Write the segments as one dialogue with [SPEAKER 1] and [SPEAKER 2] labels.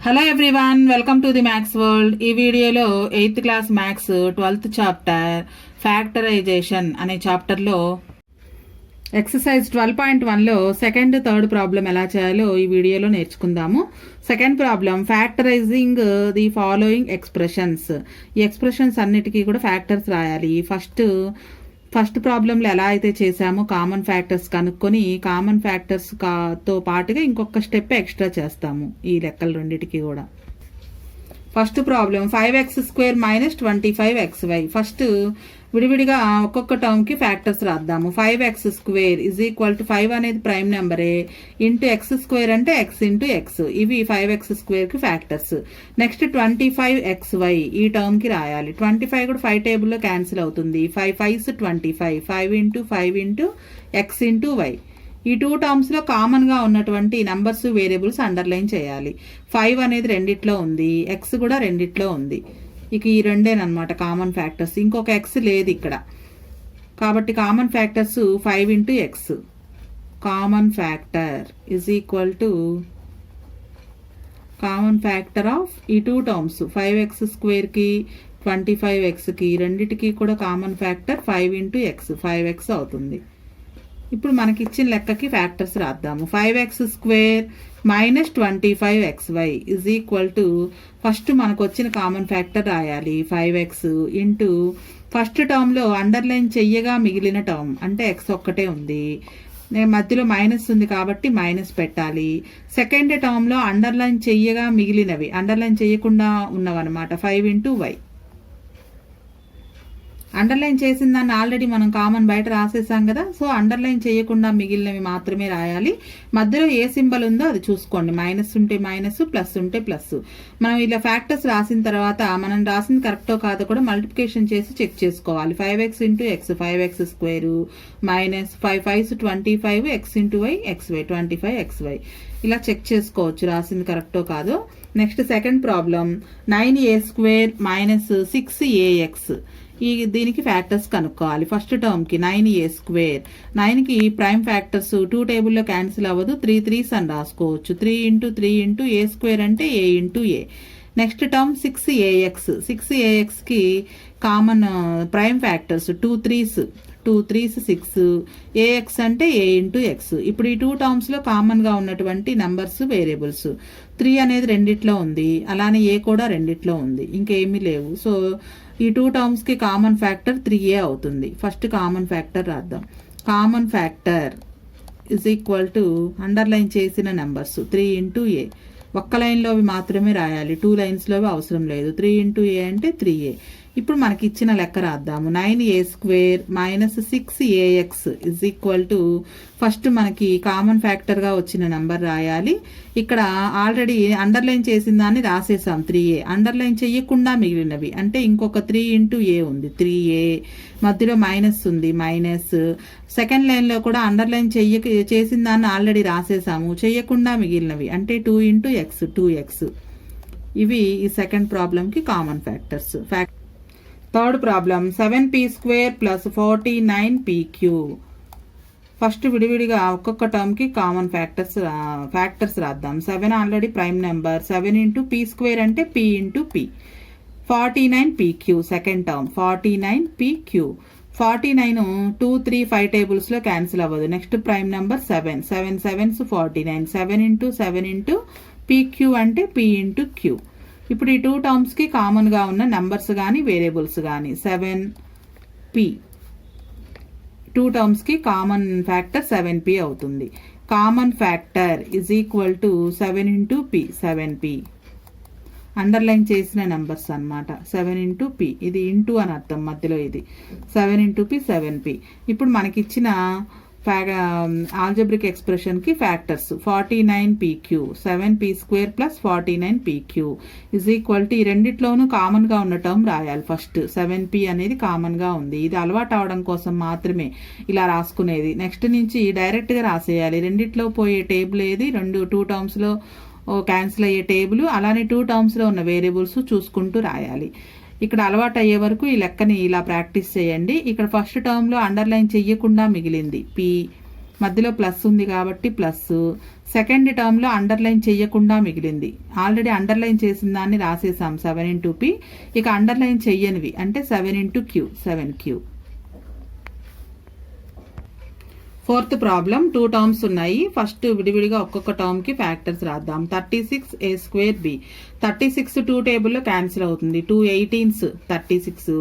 [SPEAKER 1] Hello everyone, welcome to the maths world. ఈ వీడియోలో 8th class maths 12th chapter factorization అనే చాప్టర్లో exercise 12.1లో సెకండ్ థర్డ్ ప్రాబ్లం ఎలా చేయాలో ఈ వీడియోలో నేర్చుకుందాము. Second problem, factorizing the following expressions. ఈ ఎక్స్ప్రెషన్స్ అన్నిటికీ కూడా ఫ్యాక్టర్స్ రాయాలి. ఫస్ట్ ప్రాబ్లంలో ఎలా అయితే చేసామో కామన్ ఫ్యాక్టర్స్ కనుక్కొని కామన్ ఫ్యాక్టర్స్ తో పాటుగా ఇంకొక స్టెప్ ఎక్స్ట్రా చేస్తాము ఈ లెక్కలు రెండింటికి కూడా. First problem 5x² - 25xy. First విడివిడిగా ఒక్కొక్క టర్మ్కి ఫ్యాక్టర్స్ రాద్దాము. 5x² 5 అనేది ప్రైమ్ నెంబరే, ఇంటూ x² అంటే x ఇంటూ x. ఇవి 5x² ఫ్యాక్టర్స్. నెక్స్ట్ 25xy ఈ టర్మ్కి రాయాలి. 25 కూడా 5 టేబుల్లో క్యాన్సిల్ అవుతుంది. 5 5s 25, 5 into 5 into x into y. ఈ 2 టర్మ్స్లో కామన్గా ఉన్నటువంటి నంబర్స్ వేరియబుల్స్ అండర్లైన్ చేయాలి. 5 అనేది రెండిట్లో ఉంది, x కూడా రెండిట్లో ఉంది. ఇక ఈ రెండేనమాట కామన్ ఫ్యాక్టర్స్, ఇంకొక x లేదు ఇక్కడ. కాబట్టి common factors 5 into x. Common factor is equal to common factor of ఈ 2 టర్మ్స్ 5x²కి 25xకి రెండిటికి కూడా common factor 5 into x, 5x అవుతుంది. ఇప్పుడు మనకి ఇచ్చిన లెక్కకి ఫ్యాక్టర్స్ రాద్దాము. 5x² - 25xy is equal to first మనకు వచ్చిన కామన్ ఫ్యాక్టర్ రాయాలి 5x ఇంటూ ఫస్ట్ టర్మ్లో అండర్లైన్ చెయ్యగా మిగిలిన టర్మ్ అంటే x ఒక్కటే ఉంది, మధ్యలో మైనస్ ఉంది కాబట్టి మైనస్ పెట్టాలి. సెకండ్ టర్మ్లో అండర్లైన్ చెయ్యగా మిగిలినవి, అండర్లైన్ చేయకుండా ఉన్నవన్నమాట 5 ఇంటూ y. అండర్లైన్ చేసిన దాన్ని ఆల్రెడీ మనం కామన్ బయట రాసేసాం కదా, సో అండర్లైన్ చేయకుండా మిగిలినవి మాత్రమే రాయాలి. మధ్యలో ఏ సింబల్ ఉందో అది చూసుకోండి, మైనస్ ఉంటే మైనస్, ప్లస్ ఉంటే ప్లస్. మనం ఇలా ఫ్యాక్టర్స్ రాసిన తర్వాత మనం రాసింది కరెక్టో కాదో కూడా మల్టిప్లికేషన్ చేసి చెక్ చేసుకోవాలి. 5x into x 5x² minus 5 5s 25, x into y xy 25xy. ఇలా చెక్ చేసుకోవచ్చు రాసింది కరెక్టో కాదో. Next second problem 9a² - 6ax. దీనికి ఫ్యాక్టర్స్ కనుక్కోవాలి. ఫస్ట్ టర్మ్కి 9a², 9కి ప్రైమ్ ఫ్యాక్టర్స్ 2 టేబుల్లో క్యాన్సిల్ అవ్వదు, 3 3s అని రాసుకోవచ్చు. 3 ఇంటూ 3 ఇంటూ a² అంటే a into a. Next term 6ax, 6axకి common prime factors 2 3s 6, ax అంటే a ఇంటూ x. ఇప్పుడు ఈ 2 టర్మ్స్లో కామన్గా ఉన్నటువంటి నంబర్స్ వేరియబుల్స్ 3 అనేది రెండిట్లో ఉంది, అలానే a కూడా రెండిట్లో ఉంది, ఇంకేమీ లేవు. సో ఈ 2 టర్మ్స్కి కామన్ ఫ్యాక్టర్ 3a అవుతుంది. ఫస్ట్ కామన్ ఫ్యాక్టర్ రాద్దాం. Common factor is equal to underline చేసిన నెంబర్స్ 3 ఇంటూ a. ఒక్క లైన్లోవి మాత్రమే రాయాలి, 2 లైన్స్లోవి అవసరం లేదు. 3 ఇంటూ a అంటే 3a. ఇప్పుడు మనకి ఇచ్చిన లెక్క రాద్దాము. 9a² - 6ax is equal to first మనకి కామన్ ఫ్యాక్టర్గా వచ్చిన నెంబర్ రాయాలి. ఇక్కడ ఆల్రెడీ అండర్లైన్ చేసిన దాన్ని రాసేసాం 3a. అండర్లైన్ చెయ్యకుండా మిగిలినవి అంటే ఇంకొక 3 ఇంటూ a ఉంది, 3a. మధ్యలో మైనస్ ఉంది, మైనస్. సెకండ్ లైన్లో కూడా అండర్లైన్ చేసిన దాన్ని ఆల్రెడీ రాసేసాము, చెయ్యకుండా మిగిలినవి అంటే 2 ఇంటూ x 2x. ఇవి ఈ సెకండ్ ప్రాబ్లంకి common factors. Third problem 7p² + 49pq. First విడివిడిగా ఒక్కొక్క టర్మ్కి కామన్ ఫ్యాక్టర్స్ రాద్దాం. 7 already prime number, 7 into p² అంటే p into p. 49pq second term 49pq. 49 2 3 5 టేబుల్స్లో క్యాన్సిల్ అవ్వదు. Next prime number 7, 7 7s 49, 7 into 7 into pq అంటే p ఇంటూ q. ఇప్పుడు ఈ 2 టర్మ్స్కి కామన్గా ఉన్న నెంబర్స్ కానీ వేరియబుల్స్ కానీ 7p. 2 టర్మ్స్కి కామన్ ఫ్యాక్టర్ 7p అవుతుంది. Common factor is equal to 7 into p 7p. Underline చేసిన నెంబర్స్ అన్నమాట 7 ఇంటూ p. ఇది ఇంటూ అని అర్థం, మధ్యలో ఇది 7 ఇంటూ p 7p. ఇప్పుడు మనకిచ్చిన ఆల్జబ్రిక్ ఎక్స్ప్రెషన్కి factors 49pq 7p² + 49pq is equal to ఈ రెండిట్లోనూ కామన్గా ఉన్న టర్మ్ రాయాలి. ఫస్ట్ 7p అనేది కామన్గా ఉంది, ఇది అలవాటు అవడం కోసం మాత్రమే ఇలా రాసుకునేది. నెక్స్ట్ నుంచి డైరెక్ట్గా రాసేయాలి. రెండిట్లో పోయే టేబుల్ ఏది, 2 టర్మ్స్లో క్యాన్సిల్ అయ్యే టేబుల్, అలానే 2 టర్మ్స్లో ఉన్న వేరియబుల్స్ చూసుకుంటూ రాయాలి. ఇక్కడ అలవాటు అయ్యే వరకు ఈ లెక్కని ఇలా ప్రాక్టీస్ చేయండి. ఇక్కడ ఫస్ట్ టర్మ్లో అండర్లైన్ చెయ్యకుండా మిగిలింది p, మధ్యలో ప్లస్ ఉంది కాబట్టి ప్లస్. సెకండ్ టర్మ్లో అండర్లైన్ చెయ్యకుండా మిగిలింది. ఆల్రెడీ అండర్లైన్ చేసిన దాన్ని రాసేసాం 7 into p. ఇక అండర్లైన్ చెయ్యనివి అంటే 7 into q, 7q. Fourth problem 2 terms ఉన్నాయి. ఫస్ట్ విడివిడిగా ఒక్కొక్క టర్మ్కి ఫ్యాక్టర్స్ రాద్దాం. 36a²b. 36 2 టేబుల్లో క్యాన్సిల్ అవుతుంది. 2 18s 36.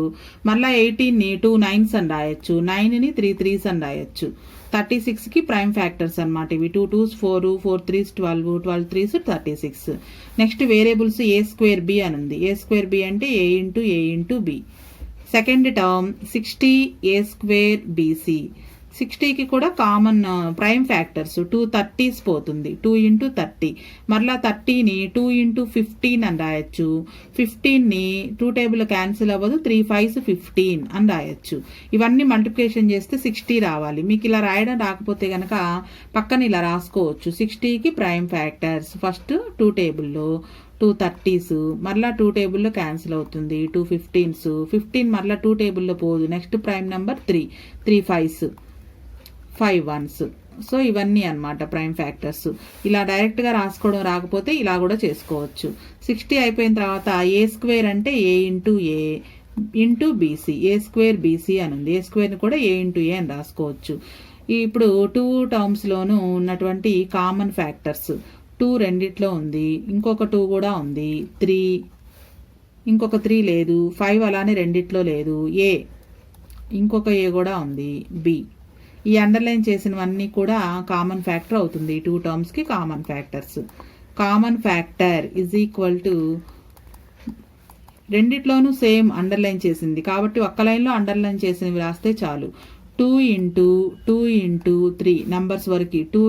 [SPEAKER 1] మళ్ళీ 18ని 2 9s అని రాయొచ్చు. 9ని 3 3s అని రాయొచ్చు. 36కి ప్రైమ్ ఫ్యాక్టర్స్ అనమాట ఇవి. 2 2s 4, 4 3s 12, 12 3s 36. Next variables a²b అని ఉంది. a²b అంటే a into b. Second term 60a²bc. 60కి కూడా కామన్ ప్రైమ్ ఫ్యాక్టర్స్ 2 30s పోతుంది. 2 into 30. మరలా 30ని 2 into 15 అని రాయొచ్చు. 15ని 2 టేబుల్ క్యాన్సిల్ అవ్వదు. 3 5s 15 అని రాయొచ్చు. ఇవన్నీ మల్టిప్లికేషన్ చేస్తే 60 రావాలి. మీకు ఇలా రాయడం రాకపోతే కనుక పక్కన ఇలా రాసుకోవచ్చు. 60కి ప్రైమ్ ఫ్యాక్టర్స్ ఫస్ట్ 2 టేబుల్లో 2 30s, మరలా 2 టేబుల్లో క్యాన్సిల్ అవుతుంది. 2 15s, 15 మరలా 2 టేబుల్లో పోదు. Next prime number 3 5s, 5 1s. So ఇవన్నీ అనమాట ప్రైమ్ ఫ్యాక్టర్స్. ఇలా డైరెక్ట్గా రాసుకోవడం రాకపోతే ఇలా కూడా చేసుకోవచ్చు. 60 అయిపోయిన తర్వాత a² అంటే a into bc, a²bc అని ఉంది. a² కూడా a into a అని రాసుకోవచ్చు. ఇప్పుడు 2 టర్మ్స్లోనూ ఉన్నటువంటి కామన్ ఫ్యాక్టర్స్ 2 రెండిట్లో ఉంది, ఇంకొక 2 కూడా ఉంది, 3 ఇంకొక 3 లేదు, 5 అలానే రెండిట్లో లేదు, a ఇంకొక a కూడా ఉంది, b. ఈ అండర్లైన్ చేసినవన్నీ కూడా కామన్ ఫ్యాక్టర్ అవుతుంది. 2 టర్మ్స్కి common factors. Common factor is equal to రెండిట్లోనూ సేమ్ అండర్లైన్ చేసింది కాబట్టి ఒక్క లైన్లో అండర్లైన్ చేసినవి రాస్తే చాలు. 2 into 3 నెంబర్స్ వరకు 2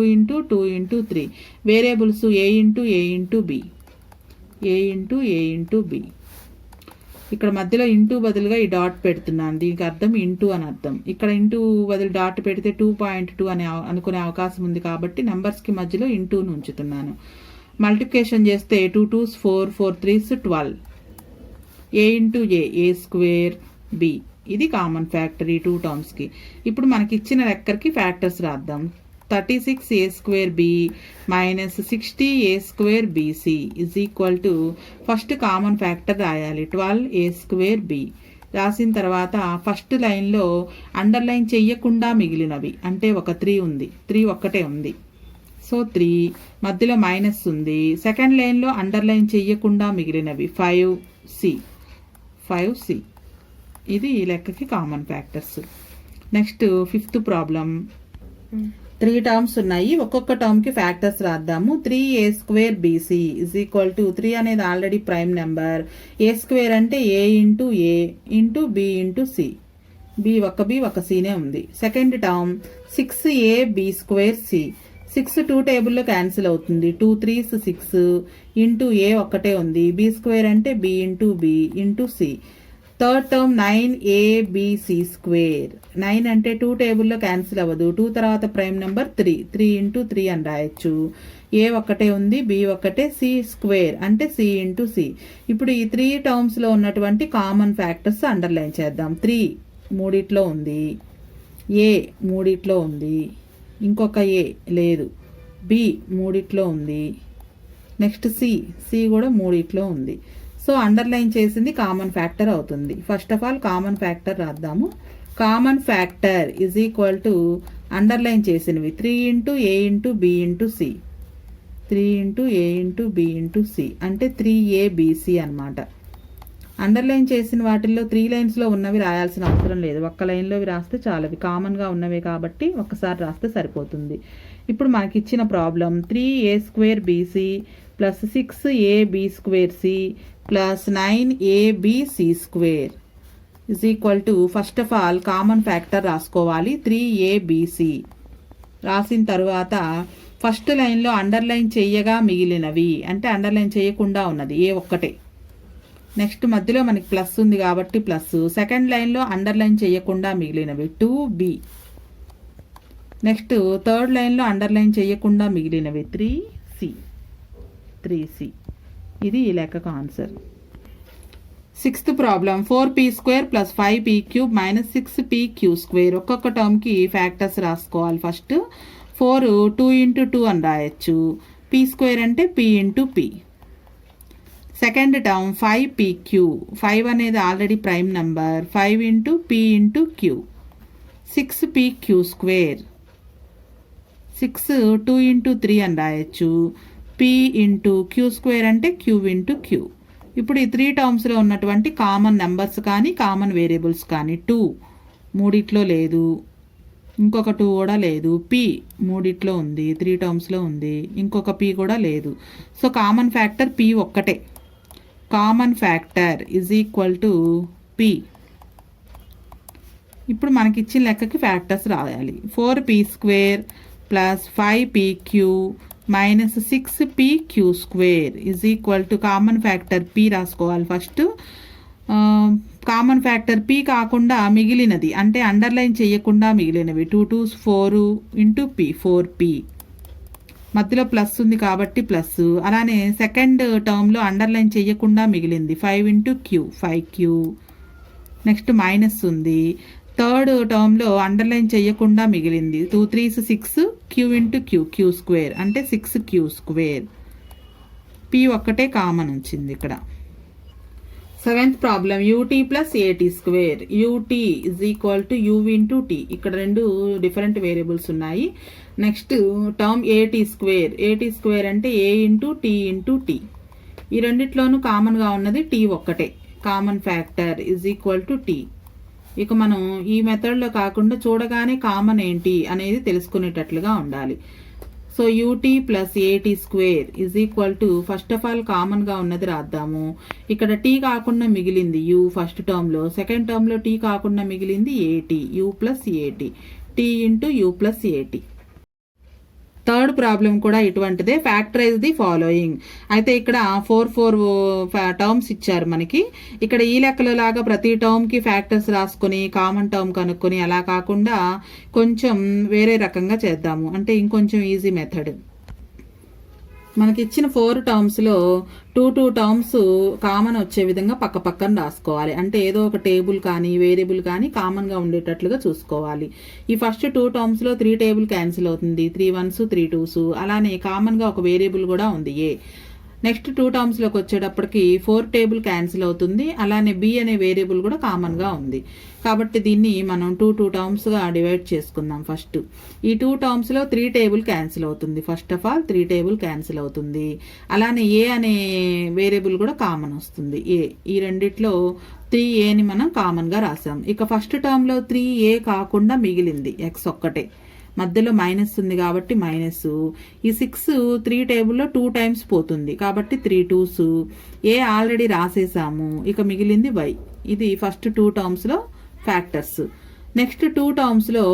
[SPEAKER 1] into 3. Variables a into b. ఇక్కడ మధ్యలో ఇంటూ బదులుగా ఈ డాట్ పెడుతున్నాను. దీనికి అర్థం ఇంటూ అని అర్థం. ఇక్కడ ఇంటూ బదులు డాట్ పెడితే 2.2 అని అనుకునే అవకాశం ఉంది కాబట్టి నెంబర్స్కి మధ్యలో ఇంటూను ఉంచుతున్నాను. మల్టిప్లికేషన్ చేస్తే 2 2s 4, 4 3s 12. a into a²b. ఇది కామన్ ఫ్యాక్టర్ ఈ 2 టర్మ్స్కి. ఇప్పుడు మనకి ఇచ్చిన లెక్కకి ఫ్యాక్టర్స్ రాద్దాం. 36a²b minus 60a²bc is equal to first common factor రాయాలి 12a²b. రాసిన తర్వాత ఫస్ట్ లైన్లో అండర్లైన్ చెయ్యకుండా మిగిలినవి అంటే ఒక 3 ఉంది, 3 ఒక్కటే ఉంది. సో 3 మధ్యలో మైనస్ ఉంది. సెకండ్ లైన్లో అండర్లైన్ చెయ్యకుండా మిగిలినవి 5c. ఇది ఈ లెక్కకి common factors. Next 5th problem. 3 terms ఉన్నాయి. ఒక్కొక్క టర్మ్కి ఫ్యాక్టర్స్ రాద్దాము. 3a²bc ఇజ్ ఈక్వల్ టు 3 అనేది ఆల్రెడీ ప్రైమ్ నెంబర్. a² అంటే a into b into c. b ఒక cనే ఉంది. Second term 6ab²c. 6 2 టేబుల్లో క్యాన్సిల్ అవుతుంది. 2 3s 6 ఇంటూ a ఒక్కటే ఉంది. b² అంటే b into c. Third term 9abc². 9 అంటే 2 టేబుల్లో క్యాన్సిల్ అవ్వదు. 2 తర్వాత ప్రైమ్ నెంబర్ 3 into 3 అని రాయొచ్చు. a ఒక్కటే ఉంది, b ఒక్కటే, c² అంటే c into c. ఇప్పుడు ఈ 3 టర్మ్స్లో ఉన్నటువంటి కామన్ ఫ్యాక్టర్స్ అండర్లైన్ చేద్దాం. 3 మూడిట్లో ఉంది, a మూడిట్లో ఉంది, ఇంకొక a లేదు, b మూడిట్లో ఉంది, నెక్స్ట్ c కూడా మూడిట్లో ఉంది. సో అండర్లైన్ చేసింది కామన్ ఫ్యాక్టర్ అవుతుంది. First of all common factor రాద్దాము. Common factor is equal to underline చేసినవి 3 into a into b into c. 3 into a into b into c అంటే 3abc అనమాట. అండర్లైన్ చేసిన వాటిల్లో 3 లైన్స్లో ఉన్నవి రాయాల్సిన అవసరం లేదు. ఒక్క లైన్లోవి రాస్తే చాలు. అవి కామన్గా ఉన్నవే కాబట్టి ఒక్కసారి రాస్తే సరిపోతుంది. ఇప్పుడు మనకి ఇచ్చిన problem 3a²bc plus 6ab²c plus 9abc² is equal to first of all common factor రాసుకోవాలి 3abc. రాసిన తర్వాత ఫస్ట్ లైన్లో అండర్లైన్ చెయ్యగా మిగిలినవి అంటే అండర్లైన్ చేయకుండా ఉన్నది ఏ ఒక్కటే. నెక్స్ట్ మధ్యలో మనకి ప్లస్ ఉంది కాబట్టి ప్లస్. సెకండ్ లైన్లో అండర్లైన్ చేయకుండా మిగిలినవి 2b. నెక్స్ట్ థర్డ్ లైన్లో అండర్లైన్ చేయకుండా మిగిలినవి 3c. ఇది ఈ లెక్కకు answer. 6th problem 4p² plus 5p³ minus 6pq². ఒక్కొక్క టర్మ్కి ఫ్యాక్టర్స్ రాసుకోవాలి. ఫస్ట్ 4 2 ఇంటూ 2 అని రాయొచ్చు. పీ స్క్వేర్ అంటే p into p. Second term 5pq, 5 అనేది already prime number, 5 into p into q, 6pq square. 6 2 into 3 అని రాయొచ్చు. పీ ఇంటూ క్యూ స్క్వేర్ అంటే క్యూ ఇంటూ క్యూ. ఇప్పుడు ఈ 3 టర్మ్స్లో ఉన్నటువంటి కామన్ నెంబర్స్ కానీ కామన్ వేరియబుల్స్ కానీ 2 మూడిట్లో లేదు, ఇంకొక 2 కూడా లేదు. పీ మూడిట్లో ఉంది, 3 టర్మ్స్లో ఉంది, ఇంకొక పీ కూడా లేదు. సో కామన్ ఫ్యాక్టర్ పీ ఒక్కటే. Common factor is equal to P. ఇప్పుడు మనకి ఇచ్చిన లెక్కకి ఫ్యాక్టర్స్ రాయాలి. 4p square plus 5pq minus 6pq square is equal to common factor P రాసుకోవాలి ఫస్ట్. కామన్ ఫ్యాక్టర్ పీ కాకుండా మిగిలినది అంటే అండర్లైన్ చేయకుండా మిగిలినవి 2 2s 4 ఇంటూ పీ, 4p. మధ్యలో ప్లస్ ఉంది కాబట్టి ప్లస్. అలానే సెకండ్ టర్మ్లో అండర్లైన్ చేయకుండా మిగిలింది 5 into q, 5q. Next minus ఉంది. థర్డ్ టర్మ్లో అండర్లైన్ చేయకుండా మిగిలింది 2 3s 6 q into q, q square అంటే 6q స్క్వేర్. పీ ఒక్కటే కామన్ వచ్చింది ఇక్కడ. Seventh problem ut plus at square. Ut is equal to u into t. ఇక్కడ 2 డిఫరెంట్ వేరియబుల్స్ ఉన్నాయి. Next term at square. At square అంటే a into t into t. ఈ రెండిట్లోనూ కామన్గా ఉన్నది టీ ఒక్కటే. Common factor is equal to t. ఇక మనం ఈ మెథడ్లో కాకుండా చూడగానే కామన్ ఏంటి అనేది తెలుసుకునేటట్లుగా ఉండాలి. So UT plus at square is equal to first of all కామన్గా ఉన్నది రాద్దాము. ఇక్కడ టీ కాకుండా మిగిలింది యూ ఫస్ట్ టర్మ్లో, సెకండ్ టర్మ్లో టీ కాకుండా మిగిలింది ఏటీ, యూ ప్లస్ ఏటీ, టీ ఇంటూ యూ ప్లస్ ఏటీ. థర్డ్ ప్రాబ్లం కూడా ఇటువంటిదే. Factorise the following. అయితే ఇక్కడ 4 టర్మ్స్ ఇచ్చారు మనకి. ఇక్కడ ఈ లెక్కలో లాగా ప్రతి టర్మ్కి ఫ్యాక్టర్స్ రాసుకొని కామన్ టర్మ్ కనుక్కొని అలా కాకుండా కొంచెం వేరే రకంగా చేద్దాము, అంటే ఇంకొంచెం ఈజీ మెథడ్. మనకి ఇచ్చిన 4 టర్మ్స్లో 2 టర్మ్స్ కామన్ వచ్చే విధంగా పక్క పక్కన రాసుకోవాలి. అంటే ఏదో ఒక టేబుల్ కానీ వేరియబుల్ కానీ కామన్గా ఉండేటట్లుగా చూసుకోవాలి. ఈ ఫస్ట్ 2 టర్మ్స్లో 3 టేబుల్ క్యాన్సిల్ అవుతుంది, 3 1s 3 2s. అలానే కామన్గా ఒక వేరియబుల్ కూడా ఉంది ఏ. నెక్స్ట్ 2 టర్మ్స్లోకి వచ్చేటప్పటికి 4 టేబుల్ క్యాన్సిల్ అవుతుంది. అలానే బి అనే వేరియబుల్ కూడా కామన్గా ఉంది. కాబట్టి దీన్ని మనం 2 టర్మ్స్గా డివైడ్ చేసుకుందాం. ఫస్ట్ ఈ 2 టర్మ్స్లో 3 టేబుల్ క్యాన్సిల్ అవుతుంది. First of all 3 table cancel అవుతుంది. అలానే ఏ అనే వేరియబుల్ కూడా కామన్ వస్తుంది, ఏ. ఈ రెండిట్లో 3aని మనం కామన్గా రాసాం. ఇక ఫస్ట్ టర్మ్లో 3a కాకుండా మిగిలింది ఎక్స్ ఒక్కటే. మధ్యలో మైనస్ ఉంది కాబట్టి మైనస్. ఈ 6 3 టేబుల్లో 2 టైమ్స్ పోతుంది కాబట్టి 3 2s. ఏ ఆల్రెడీ రాసేసాము, ఇక మిగిలింది y. ఇది ఫస్ట్ 2 టర్మ్స్లో ఫ్యాక్టర్స్. నెక్స్ట్ 2 టర్మ్స్లో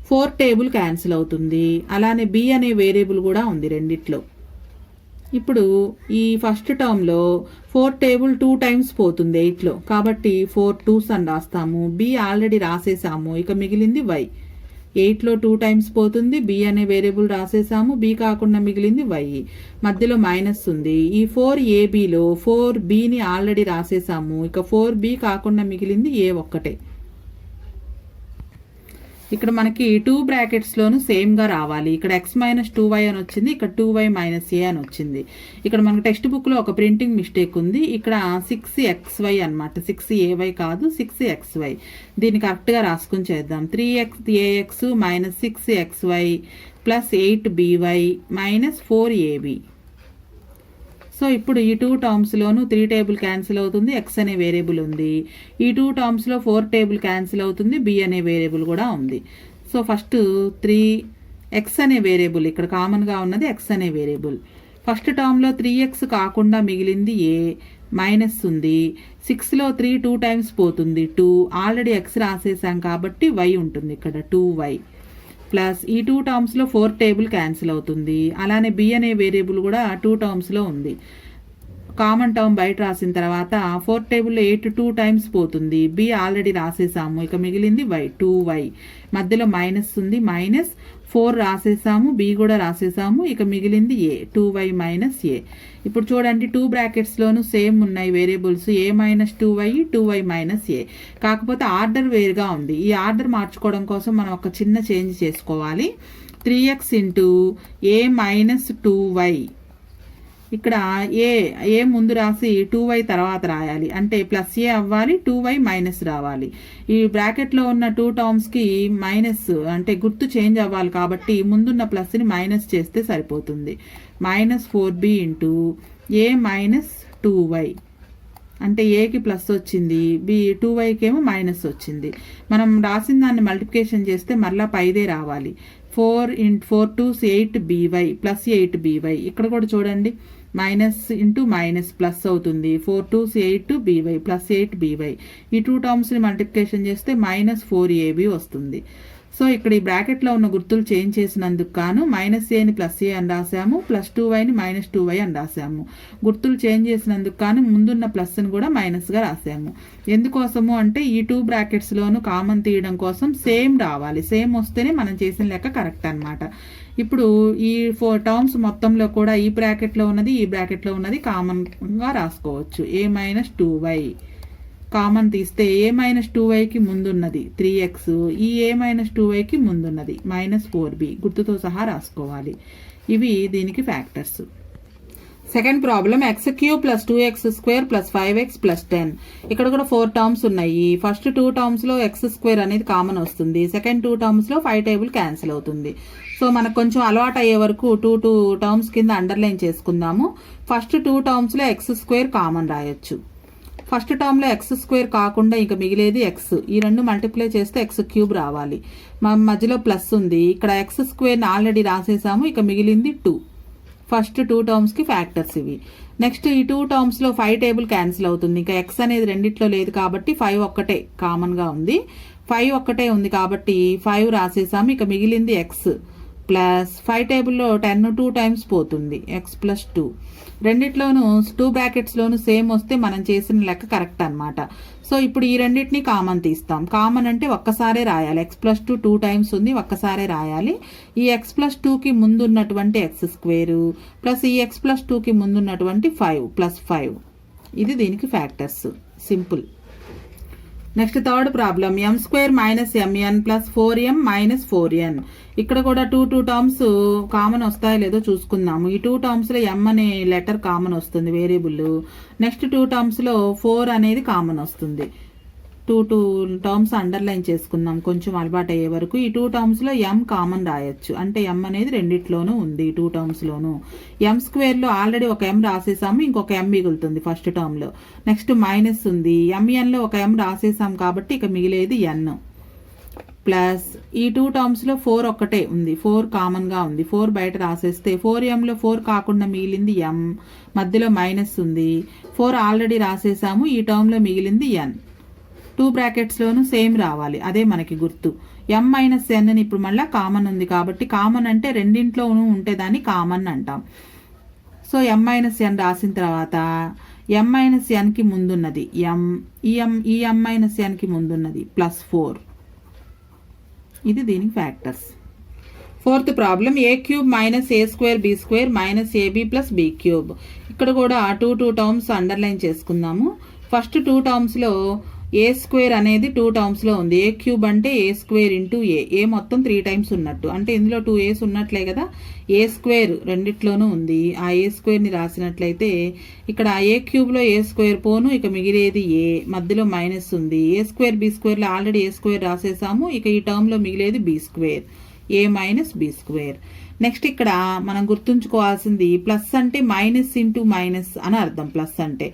[SPEAKER 1] 4 టేబుల్ క్యాన్సిల్ అవుతుంది. అలానే b అనే వేరియబుల్ కూడా ఉంది రెండిట్లో. ఇప్పుడు ఈ ఫస్ట్ టర్మ్లో 4 టేబుల్ 2 టైమ్స్ పోతుంది 8లో కాబట్టి 4 2s అని రాస్తాము. b ఆల్రెడీ రాసేసాము, ఇక మిగిలింది y. 8లో 2 టైమ్స్ పోతుంది, బి అనే వేరియబుల్ రాసేసాము, బి కాకుండా మిగిలింది వై. మధ్యలో మైనస్ ఉంది. ఈ 4abలో 4bని ఆల్రెడీ రాసేసాము, ఇక 4b కాకుండా మిగిలింది ఏ ఒక్కటే. ఇక్కడ మనకి 2 బ్రాకెట్స్లోనూ సేమ్గా రావాలి. ఇక్కడ x మైనస్ 2y అని వచ్చింది, ఇక్కడ 2y మైనస్ ఏ అని వచ్చింది. ఇక్కడ మనకి టెక్స్ట్ బుక్లో ఒక ప్రింటింగ్ మిస్టేక్ ఉంది. ఇక్కడ 6xy అనమాట, 6ay కాదు 6xy. దీన్ని కరెక్ట్గా రాసుకుని చేద్దాం. 3xax minus 6xy plus 8by minus 4ab. So ఇప్పుడు ఈ 2 టర్మ్స్లోనూ 3 టేబుల్ క్యాన్సిల్ అవుతుంది, ఎక్స్ అనే వేరియబుల్ ఉంది. ఈ 2 టర్మ్స్లో 4 టేబుల్ క్యాన్సిల్ అవుతుంది, బి అనే వేరియబుల్ కూడా ఉంది. సో ఫస్ట్ 3x అనే వేరియబుల్, ఇక్కడ కామన్గా ఉన్నది ఎక్స్ అనే వేరియబుల్. ఫస్ట్ టర్మ్లో 3x కాకుండా మిగిలింది ఏ, మైనస్ ఉంది. 6లో 3 2 టైమ్స్ పోతుంది 2, ఆల్రెడీ ఎక్స్ రాసేసాం కాబట్టి y ఉంటుంది ఇక్కడ 2y. ప్లస్ ఈ 2 టర్మ్స్లో 4 టేబుల్ క్యాన్సిల్ అవుతుంది. అలానే బి అనే వేరియబుల్ కూడా 2 టర్మ్స్లో ఉంది. కామన్ టర్మ్ బయట రాసిన తర్వాత 4 టేబుల్లో 8 2 టైమ్స్ పోతుంది, బి ఆల్రెడీ రాసేసాము, ఇక మిగిలింది y 2y. మధ్యలో మైనస్ ఉంది, మైనస్ 4 రాసేసాము, బి కూడా రాసేసాము, ఇక మిగిలింది ఏ 2y మైనస్ ఏ. ఇప్పుడు చూడండి 2 బ్రాకెట్స్లోనూ సేమ్ ఉన్నాయి వేరియబుల్స్, ఏ మైనస్ 2y 2y మైనస్ ఏ. కాకపోతే ఆర్డర్ వేరుగా ఉంది. ఈ ఆర్డర్ మార్చుకోవడం కోసం మనం ఒక చిన్న చేంజ్ చేసుకోవాలి. 3x ఇంటూ ఏ మైనస్ 2y. ఇక్కడ ఏ ముందు రాసి 2y తర్వాత రాయాలి, అంటే ప్లస్ ఏ అవ్వాలి, 2y మైనస్ రావాలి. ఈ బ్రాకెట్లో ఉన్న 2 టర్మ్స్కి మైనస్ అంటే గుర్తు చేంజ్ అవ్వాలి కాబట్టి ముందున్న ప్లస్ని మైనస్ చేస్తే సరిపోతుంది. -4b ఇంటూ ఏ మైనస్ 2y, అంటే ఏకి ప్లస్ వచ్చింది, 2yకి ఏమో మైనస్ వచ్చింది. మనం రాసిన దాన్ని మల్టిప్లికేషన్ చేస్తే మళ్ళీ పైదే రావాలి. 4 2 8by ప్లస్ 8by. ఇక్కడ కూడా చూడండి, మైనస్ ఇంటూ మైనస్ ప్లస్ అవుతుంది. 4 2 8by ప్లస్ 8by. ఈ 2 టర్మ్స్ని మల్టిప్లికేషన్ చేస్తే -4ab వస్తుంది. సో ఇక్కడ ఈ బ్రాకెట్లో ఉన్న గుర్తులు చేంజ్ చేసినందుకు గాను -aని ప్లస్ ఏ అని రాసాము, ప్లస్ 2yని -2y అని రాసాము. గుర్తులు చేంజ్ చేసినందుకు గాను ముందున్న ప్లస్ని కూడా మైనస్గా రాసాము. ఎందుకోసము అంటే ఈ 2 బ్రాకెట్స్లోనూ కామన్ తీయడం కోసం సేమ్ రావాలి. సేమ్ వస్తేనే మనం చేసిన లెక్క కరెక్ట్ అనమాట. ఇప్పుడు ఈ 4 టర్మ్స్ మొత్తంలో కూడా ఈ బ్రాకెట్లో ఉన్నది ఈ బ్రాకెట్లో ఉన్నది కామన్గా రాసుకోవచ్చు. ఏ -2y కామన్ తీస్తే ఏ -2yకి ముందున్నది 3x, ఈ ఏ -2yకి ముందున్నది -4b గుర్తుతో సహా రాసుకోవాలి. ఇవి దీనికి factors. Second problem x³ + 2x² + 5x + 10. ఇక్కడ కూడా 4 టర్మ్స్ ఉన్నాయి. ఫస్ట్ 2 టర్మ్స్లో x² అనేది కామన్ వస్తుంది. సెకండ్ 2 టర్మ్స్లో 5 టేబుల్ క్యాన్సిల్ అవుతుంది. సో మనకు కొంచెం అలవాటు అయ్యే వరకు 2 టర్మ్స్ కింద అండర్లైన్ చేసుకుందాము. ఫస్ట్ 2 టర్మ్స్లో x² కామన్ రాయొచ్చు. ఫస్ట్ టర్మ్లో x² కాకుండా ఇంకా మిగిలేది x. ఈ రెండు మల్టిప్లై చేస్తే x³ రావాలి. మధ్యలో ప్లస్ ఉంది. ఇక్కడ x² ఆల్రెడీ రాసేసాము, ఇక మిగిలింది 2. ఫస్ట్ 2 టర్మ్స్కి ఫ్యాక్టర్స్ ఇవి. నెక్స్ట్ ఈ 2 టర్మ్స్లో 5 టేబుల్ క్యాన్సిల్ అవుతుంది. ఇంకా x అనేది రెండిట్లో లేదు కాబట్టి 5 ఒక్కటే కామన్గా ఉంది. 5 ఒక్కటే ఉంది కాబట్టి 5 రాసేసాము, ఇక మిగిలింది x ప్లస్ 5 టేబుల్లో 10 2 టైమ్స్ పోతుంది, x + 2. రెండిట్లోనూ 2 బ్రాకెట్స్లోనూ సేమ్ వస్తే మనం చేసిన లెక్క కరెక్ట్ అనమాట. సో ఇప్పుడు ఈ రెండింటిని కామన్ తీస్తాం. కామన్ అంటే ఒక్కసారే రాయాలి. x + 2 2 టైమ్స్ ఉంది, ఒక్కసారే రాయాలి. ఈ x + 2కి ముందున్నటువంటి x² ప్లస్ ఈ x + 2కి ముందున్నటువంటి 5 + 5. ఇది దీనికి factors. Simple. Next third problem m² - mn + 4m - 4n. ఇక్కడ కూడా 2 టర్మ్స్ కామన్ వస్తాయో లేదో చూసుకుందాము. ఈ 2 టర్మ్స్లో m అనే లెటర్ కామన్ వస్తుంది, వేరియబుల్. నెక్స్ట్ 2 టర్మ్స్లో 4 అనేది కామన్ వస్తుంది. 2 టర్మ్స్ అండర్లైన్ చేసుకుందాం కొంచెం అలవాటు అయ్యే వరకు. ఈ 2 టర్మ్స్లో m కామన్ రాయొచ్చు, అంటే m అనేది రెండిట్లోనూ ఉంది. 2 టర్మ్స్లోనూ m² ఆల్రెడీ ఒక m రాసేసాము, ఇంకొక m మిగులుతుంది ఫస్ట్ టర్మ్లో. నెక్స్ట్ మైనస్ ఉంది, mnలో ఒక m రాసేసాం కాబట్టి ఇక మిగిలేది n ప్లస్ ఈ 2 టర్మ్స్లో 4 ఒక్కటే ఉంది, 4 కామన్గా ఉంది. 4 బయట రాసేస్తే 4mలో 4 కాకుండా మిగిలింది m, మధ్యలో మైనస్ ఉంది. 4 ఆల్రెడీ రాసేసాము, ఈ టర్మ్లో మిగిలింది n. 2 బ్రాకెట్స్లోనూ సేమ్ రావాలి, అదే మనకి గుర్తు. m - n అని ఇప్పుడు మళ్ళీ కామన్ ఉంది కాబట్టి కామన్ అంటే రెండింట్లోనూ ఉంటే దాన్ని కామన్ అంటాం. సో m - n రాసిన తర్వాత m - nకి ముందున్నది m, ఈ m - nకి ముందున్నది +4. ఇది దీనికి factors. Fourth problem a³ - a² b² - ab + b³. ఇక్కడ కూడా 2 టర్మ్స్ అండర్లైన్ చేసుకుందాము. ఫస్ట్ 2 టర్మ్స్లో a² అనేది 2 టర్మ్స్లో ఉంది. a³ అంటే a² ఇంటూ ఏ మొత్తం 3 టైమ్స్ ఉన్నట్టు, అంటే ఇందులో 2 a's ఉన్నట్లే కదా. a² రెండిట్లోనూ ఉంది. ఆ a²ని రాసినట్లయితే ఇక్కడ a³ లో a² పోను, ఇక మిగిలేది a, మధ్యలో మైనస్ ఉంది. a² b²లో ఆల్రెడీ a² రాసేసాము, ఇక ఈ టర్మ్లో మిగిలేది b², a - b². నెక్స్ట్ ఇక్కడ మనం గుర్తుంచుకోవాల్సింది ప్లస్ అంటే మైనస్ ఇంటూ మైనస్ అని అర్థం. ప్లస్ అంటే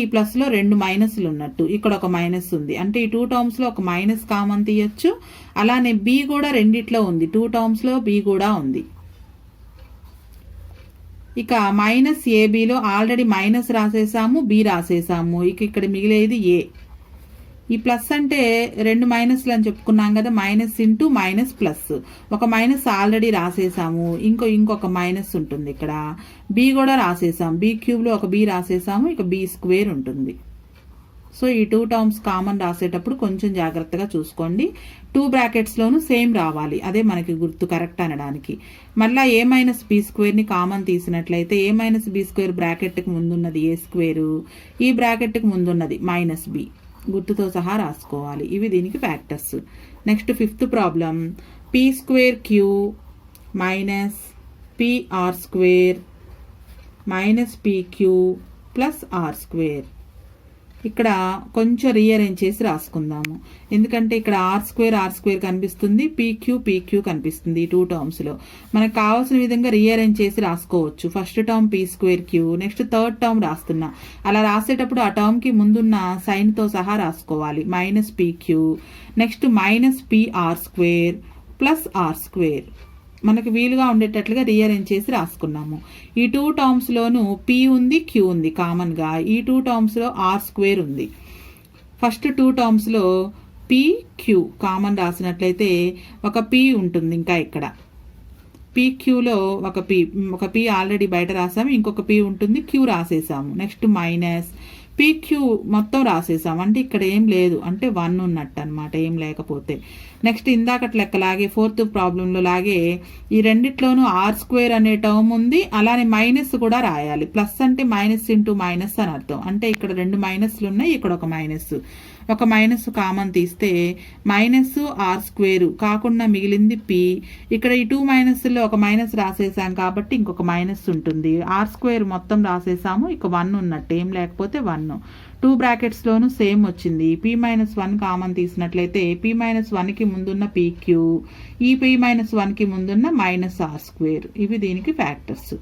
[SPEAKER 1] ఈ ప్లస్లో 2 మైనస్లు ఉన్నట్టు, ఇక్కడ ఒక మైనస్ ఉంది, అంటే ఈ 2 టర్మ్స్లో ఒక మైనస్ కామన్ తీయచ్చు. అలానే బి కూడా రెండిట్లో ఉంది, 2 టర్మ్స్లో బి కూడా ఉంది. ఇక -abలో ఆల్రెడీ మైనస్ రాసేసాము, బి రాసేసాము, ఇక ఇక్కడ మిగిలేది ఏ. ఈ ప్లస్ అంటే 2 మైనస్లు అని చెప్పుకున్నాం కదా, మైనస్ ఇంటూ మైనస్ ప్లస్. ఒక మైనస్ ఆల్రెడీ రాసేసాము, ఇంకొక మైనస్ ఉంటుంది. ఇక్కడ బి కూడా రాసేసాము, b³ ఒక బి రాసేసాము, ఇక b² ఉంటుంది. సో ఈ 2 టర్మ్స్ కామన్ రాసేటప్పుడు కొంచెం జాగ్రత్తగా చూసుకోండి. 2 బ్రాకెట్స్లోనూ సేమ్ రావాలి, అదే మనకి గుర్తు కరెక్ట్ అనడానికి. మళ్ళీ a - b²ని కామన్ తీసినట్లయితే a - b² బ్రాకెట్కి ముందున్నది a², ఈ బ్రాకెట్కి ముందున్నది -b, గుర్తుతో సహా రాసుకోవాలి. ఇవి దీనికి factors. Next 5th problem p² q minus pr square minus pq plus r square. ఇక్కడ కొంచెం రీఅరేంజ్ చేసి రాసుకుందాము, ఎందుకంటే ఇక్కడ ఆర్ స్క్వేర్ కనిపిస్తుంది, పీక్యూ కనిపిస్తుంది. ఈ 2 టర్మ్స్లో మనకు కావాల్సిన విధంగా రీఅరేంజ్ చేసి రాసుకోవచ్చు. First term p square q, next third term రాస్తున్నా. అలా రాసేటప్పుడు ఆ టర్మ్కి ముందున్న సైన్తో సహా రాసుకోవాలి. Minus pq, next minus pr square plus r square. మనకు వీలుగా ఉండేటట్లుగా రీఅరేంజ్ చేసి రాసుకున్నాము. ఈ 2 టర్మ్స్లోనూ పీ ఉంది, క్యూ ఉంది కామన్గా. ఈ 2 టర్మ్స్లో ఆర్ స్క్వేర్ ఉంది. ఫస్ట్ 2 టర్మ్స్లో పీ క్యూ కామన్ రాసినట్లయితే ఒక పీ ఉంటుంది. ఇంకా ఇక్కడ పీక్యూలో ఒక పీ ఆల్రెడీ బయట రాసాము, ఇంకొక పీ ఉంటుంది, క్యూ రాసేసాము. నెక్స్ట్ మైనస్ పీక్యూ మొత్తం రాసేసాం, అంటే ఇక్కడ ఏం లేదు, అంటే 1 ఉన్నట్టు అనమాట, ఏం లేకపోతే. నెక్స్ట్ ఇందాకటి లెక్కలాగే 4th ప్రాబ్లంలో లాగే ఈ రెండిట్లోనూ ఆర్ స్క్వేర్ అనే టర్మ్ ఉంది, అలానే మైనస్ కూడా రాయాలి. ప్లస్ అంటే మైనస్ ఇంటూ మైనస్ అని అర్థం, అంటే ఇక్కడ 2 మైనస్లు ఉన్నాయి, ఇక్కడ ఒక మైనస్ కామన్ తీస్తే మైనస్ ఆర్ స్క్వేర్ కాకుండా మిగిలింది పి. ఇక్కడ ఈ 2 మైనస్లో ఒక మైనస్ రాసేసాం కాబట్టి ఇంకొక మైనస్ ఉంటుంది. ఆర్ స్క్వేర్ మొత్తం రాసేసాము, ఇక 1 ఉన్నట్టు, ఏం లేకపోతే 1. 2 బ్రాకెట్స్లోనూ సేమ్ వచ్చింది. p-1 కామన్ తీసినట్లయితే p-1కి ముందున్న pq, ఈ p-1కి ముందున్న మైనస్ ఆర్ స్క్వేర్. ఇవి దీనికి ఫ్యాక్టర్స్.